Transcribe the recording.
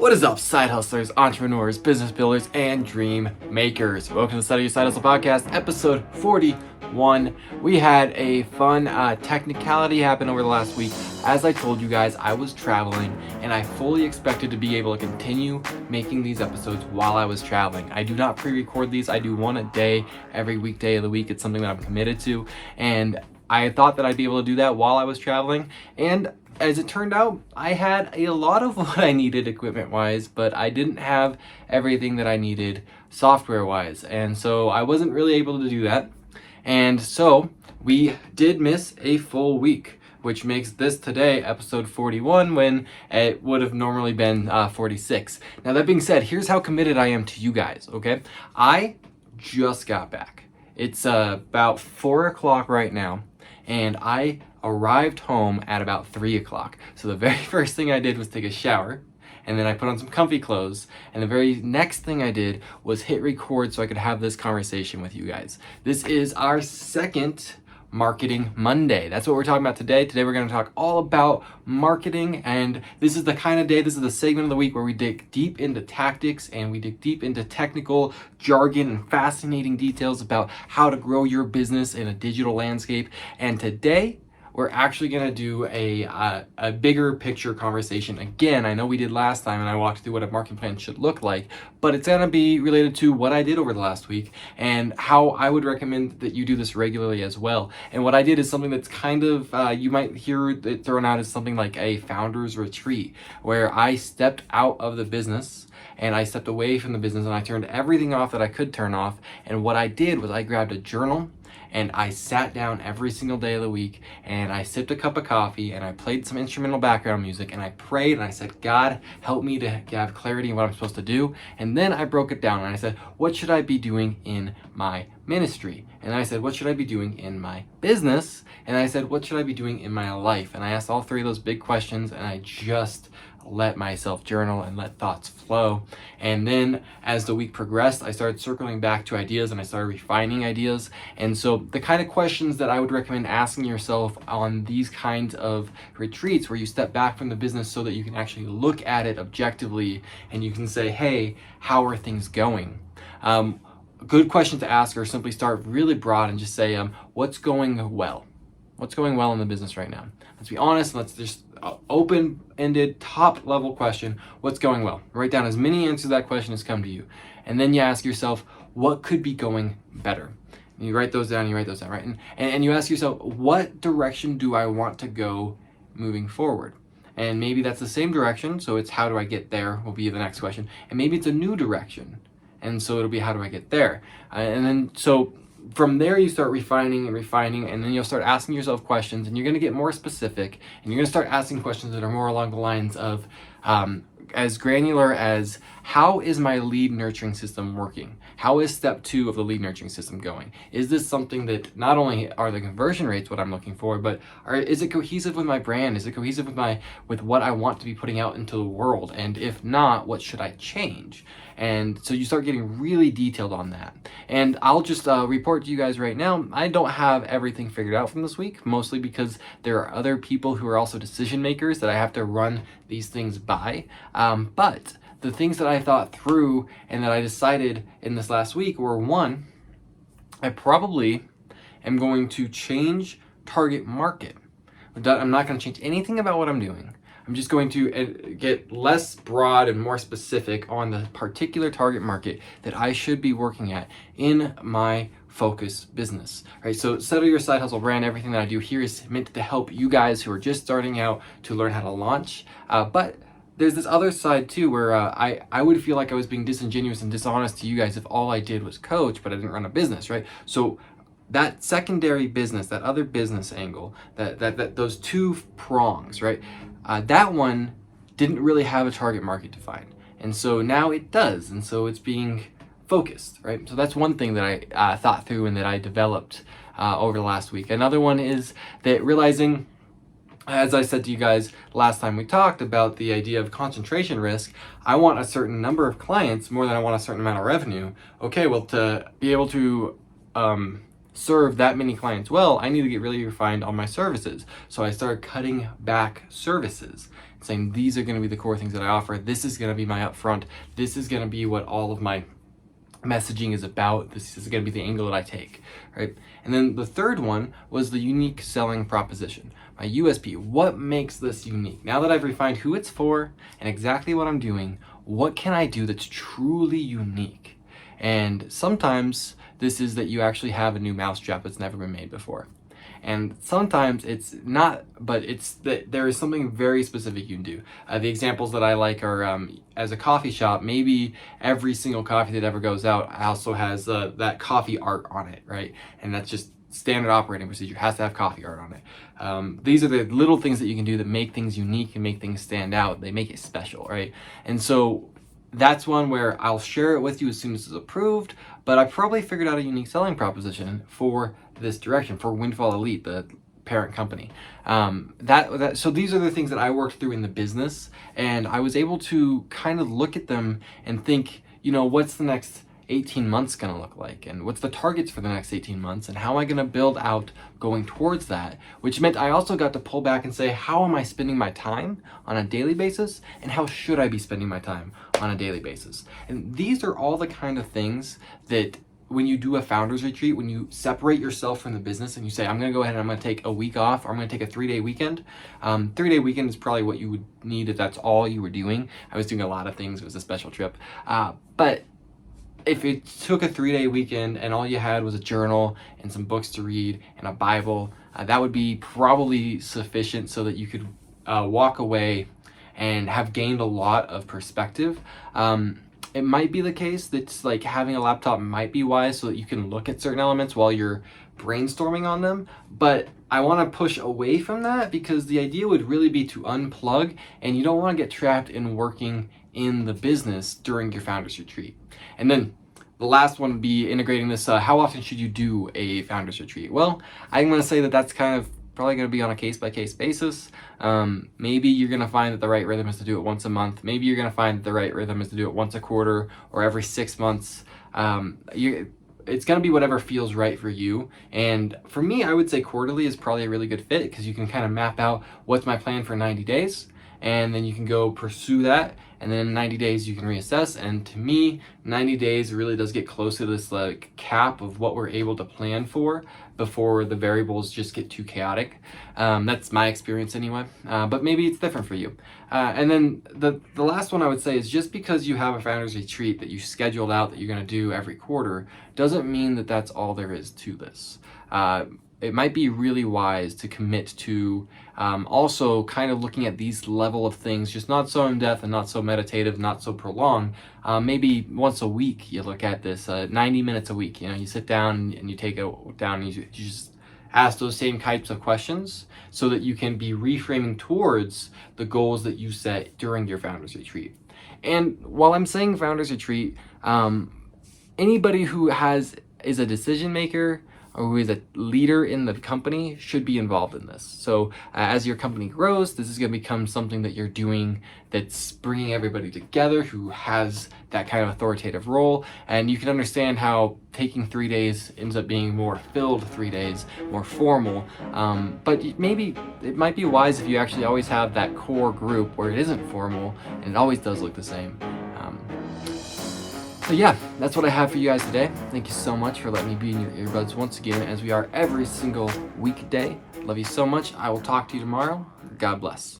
What is up, side hustlers, entrepreneurs, business builders, and dream makers? Welcome to the Study Your Side Hustle Podcast, episode 41. We had a fun technicality happen over the last week. As I told you guys, I was traveling, and I fully expected to be able to continue making these episodes while I was traveling. I do not pre-record these. I do one a day every weekday of the week. It's something that I'm committed to, and I thought that I'd be able to do that while I was traveling, and as it turned out, I had a lot of what I needed equipment-wise, but I didn't have everything that I needed software-wise, and so I wasn't really able to do that. And so we did miss a full week, which makes this today episode 41 when it would have normally been 46. Now that being said, here's how committed I am to you guys, okay? I just got back. It's about 4 o'clock right now, and I arrived home at about 3 o'clock. So the very first thing I did was take a shower, and then I put on some comfy clothes, and the very next thing I did was hit record so I could have this conversation with you guys. This is our second Marketing Monday. That's what we're talking about today. Today we're going to talk all about marketing, and this is the kind of day, this is the segment of the week where we dig deep into tactics and we dig deep into technical jargon and fascinating details about how to grow your business in a digital landscape. And today we're actually going to do a bigger picture conversation. Again, I know we did last time and I walked through what a marketing plan should look like, but it's going to be related to what I did over the last week and how I would recommend that you do this regularly as well. And what I did is something that's kind of, you might hear it thrown out as something like a founder's retreat, where I stepped out of the business and I stepped away from the business and I turned everything off that I could turn off. And what I did was I grabbed a journal and I sat down every single day of the week and I sipped a cup of coffee and I played some instrumental background music and I prayed and I said, God, help me to have clarity in what I'm supposed to do. And then I broke it down and I said, what should I be doing in my ministry? And I said, what should I be doing in my business? And I said, what should I be doing in my life? And I asked all three of those big questions and I just let myself journal and let thoughts flow. And then as the week progressed, I started circling back to ideas and I started refining ideas. And so the kind of questions that I would recommend asking yourself on these kinds of retreats where you step back from the business so that you can actually look at it objectively and you can say, hey, how are things going? A good question to ask, or simply start really broad and just say, what's going well? What's going well in the business right now? Let's be honest, let's just open-ended, top-level question, what's going well? Write down as many answers to that question as come to you. And then you ask yourself, what could be going better? And you write those down, right? And you ask yourself, what direction do I want to go moving forward? And maybe that's the same direction, so it's how do I get there will be the next question. And maybe it's a new direction, and so it'll be how do I get there? And then so from there you start refining, and then you'll start asking yourself questions, and you're going to get more specific, and you're going to start asking questions that are more along the lines of as granular as, how is my lead nurturing system working? How is step 2 of the lead nurturing system going? Is this something that not only are the conversion rates what I'm looking for, but is it cohesive with my brand? Is it cohesive with what I want to be putting out into the world? And if not, what should I change? And so you start getting really detailed on that. And I'll just report to you guys right now, I don't have everything figured out from this week, mostly because there are other people who are also decision makers that I have to run these things by. But the things that I thought through and that I decided in this last week were, one, I probably am going to change target market. I'm not going to change anything about what I'm doing. I'm just going to get less broad and more specific on the particular target market that I should be working at in my focus business, right? So Settle Your Side Hustle brand, everything that I do here is meant to help you guys who are just starting out to learn how to launch. But there's this other side too where I would feel like I was being disingenuous and dishonest to you guys if all I did was coach, but I didn't run a business, right? So that secondary business, that other business angle, that those two prongs, right? That one didn't really have a target market defined. And so now it does. And so it's being focused, right? So that's one thing that I thought through and that I developed over the last week. Another one is that realizing, as I said to you guys last time we talked about the idea of concentration risk, I want a certain number of clients more than I want a certain amount of revenue. Okay, well, to be able to serve that many clients well, I need to get really refined on my services. So I started cutting back services. saying these are going to be the core things that I offer. This is going to be my upfront. This is going to be what all of my messaging is about. This is going to be the angle that I take, right? And then the third one was the unique selling proposition, my USP. What makes this unique? Now that I've refined who it's for and exactly what I'm doing, what can I do that's truly unique? And sometimes this is that you actually have a new mousetrap that's never been made before. And sometimes it's not, but it's that there is something very specific you can do. The examples that I like are, as a coffee shop, maybe every single coffee that ever goes out also has that coffee art on it, right? And that's just standard operating procedure, has to have coffee art on it. These are the little things that you can do that make things unique and make things stand out. They make it special, right? And so that's one where I'll share it with you as soon as it's approved, but I probably figured out a unique selling proposition for this direction, for Windfall Elite, the parent company. So these are the things that I worked through in the business, and I was able to kind of look at them and think, what's the next 18 months going to look like, and what's the targets for the next 18 months, and how am I going to build out going towards that, which meant I also got to pull back and say, how am I spending my time on a daily basis, and how should I be spending my time on a daily basis? And these are all the kind of things that when you do a founders retreat, when you separate yourself from the business and you say, I'm going to go ahead and I'm going to take a week off, or I'm going to take a 3-day weekend. 3-day weekend is probably what you would need if that's all you were doing. I was doing a lot of things. It was a special trip. But if it took a 3-day weekend and all you had was a journal and some books to read and a Bible, that would be probably sufficient so that you could walk away and have gained a lot of perspective. It might be the case that like having a laptop might be wise so that you can look at certain elements while you're brainstorming on them, but I want to push away from that because the idea would really be to unplug, and you don't want to get trapped in working in the business during your founders retreat. And then the last one would be integrating this, how often should you do a founders retreat? Well, I'm going to say that that's kind of probably going to be on a case-by-case basis. Maybe you're going to find that the right rhythm is to do it once a month. Maybe you're going to find that the right rhythm is to do it once a quarter or every 6 months. It's going to be whatever feels right for you. And for me, I would say quarterly is probably a really good fit because you can kind of map out what's my plan for 90 days. And then you can go pursue that. And then in 90 days you can reassess. And to me, 90 days really does get close to this like cap of what we're able to plan for before the variables just get too chaotic. That's my experience anyway, but maybe it's different for you. And then the last one I would say is just because you have a founders retreat that you scheduled out that you're going to do every quarter doesn't mean that that's all there is to this. It might be really wise to commit to also kind of looking at these level of things, just not so in-depth and not so meditative, not so prolonged. Maybe once a week you look at this, 90 minutes a week. You sit down and you take it down and you just ask those same types of questions so that you can be reframing towards the goals that you set during your founders retreat. And while I'm saying founders retreat, anybody who is a decision maker or who is a leader in the company should be involved in this. So as your company grows, this is going to become something that you're doing that's bringing everybody together who has that kind of authoritative role. And you can understand how taking 3 days ends up being more filled 3 days, more formal. But maybe it might be wise if you actually always have that core group where it isn't formal and it always does look the same. So yeah, that's what I have for you guys today. Thank you so much for letting me be in your earbuds once again, as we are every single weekday. Love you so much. I will talk to you tomorrow. God bless.